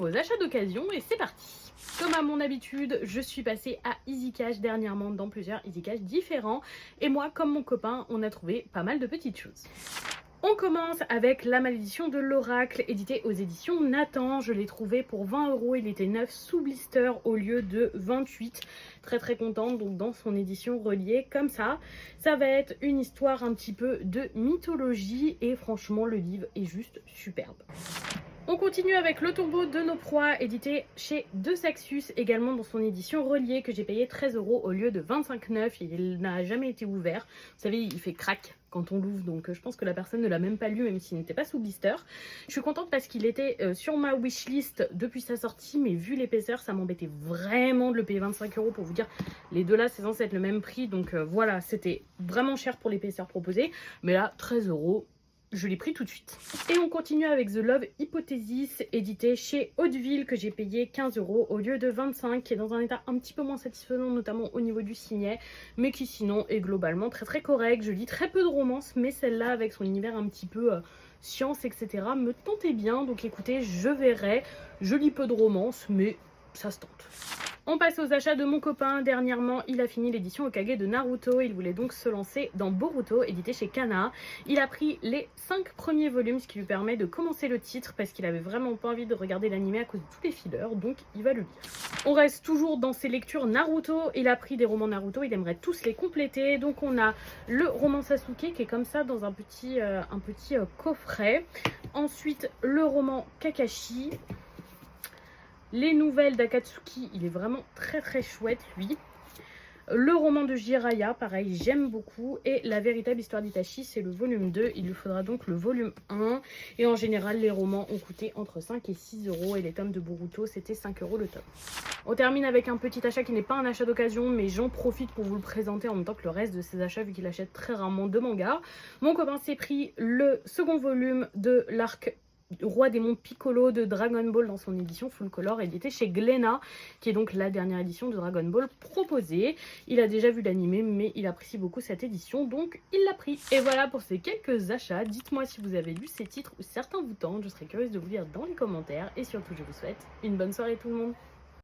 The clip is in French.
vos achats d'occasion et c'est parti. Comme à mon habitude, je suis passée à Easy Cash dernièrement dans plusieurs Easy Cash différents et moi, comme mon copain, on a trouvé pas mal de petites choses. On commence avec La Malédiction de l'Oracle, édité aux éditions Nathan. Je l'ai trouvé pour 20 €, il était neuf sous blister au lieu de 28. Très contente, donc dans son édition reliée comme ça. Ça va être une histoire un petit peu de mythologie et franchement le livre est juste superbe. On continue avec Le Tombeau de nos proies, édité chez De Saxus, également dans son édition reliée que j'ai payé 13 € au lieu de 25,9 €. Il n'a jamais été ouvert. Vous savez, il fait crack quand on l'ouvre, donc je pense que la personne ne l'a même pas lu, même s'il n'était pas sous blister. Je suis contente parce qu'il était sur ma wishlist depuis sa sortie, mais vu l'épaisseur, ça m'embêtait vraiment de le payer 25 € pour vous dire. Les deux là, c'est censé être le même prix, donc voilà, c'était vraiment cher pour l'épaisseur proposée, mais là, 13 €. Je l'ai pris tout de suite. Et on continue avec The Love Hypothesis, édité chez Hauteville, que j'ai payé 15 € au lieu de 25, qui est dans un état un petit peu moins satisfaisant, notamment au niveau du signet, mais qui sinon est globalement très correct. Je lis très peu de romances, mais celle-là, avec son univers un petit peu science, etc., me tentait bien. Donc écoutez, je verrai. Je lis peu de romances, mais ça se tente. On passe aux achats de mon copain. Dernièrement, il a fini l'édition Hokage de Naruto. Il voulait donc se lancer dans Boruto, édité chez Kana. Il a pris les 5 premiers volumes, ce qui lui permet de commencer le titre parce qu'il avait vraiment pas envie de regarder l'anime à cause de tous les fillers, donc il va le lire. On reste toujours dans ses lectures Naruto. Il a pris des romans Naruto, il aimerait tous les compléter. Donc on a le roman Sasuke qui est comme ça dans un petit coffret. Ensuite, le roman Kakashi. Les nouvelles d'Akatsuki, il est vraiment très chouette lui. Le roman de Jiraiya, pareil, j'aime beaucoup. Et La véritable histoire d'Itachi, c'est le volume 2. Il lui faudra donc le volume 1. Et en général, les romans ont coûté entre 5 et 6 €. Et les tomes de Boruto, c'était 5 € le tome. On termine avec un petit achat qui n'est pas un achat d'occasion, mais j'en profite pour vous le présenter en même temps que le reste de ses achats, vu qu'il achète très rarement de manga. Mon copain s'est pris le second volume de l'arc Roi Démon Piccolo de Dragon Ball dans son édition full color, édité chez Glénat, qui est donc la dernière édition de Dragon Ball proposée. Il a déjà vu l'animé, mais il apprécie beaucoup cette édition, donc il l'a pris. Et voilà pour ces quelques achats. Dites-moi si vous avez lu ces titres ou certains vous tentent, je serais curieuse de vous lire dans les commentaires. Et surtout, je vous souhaite une bonne soirée tout le monde.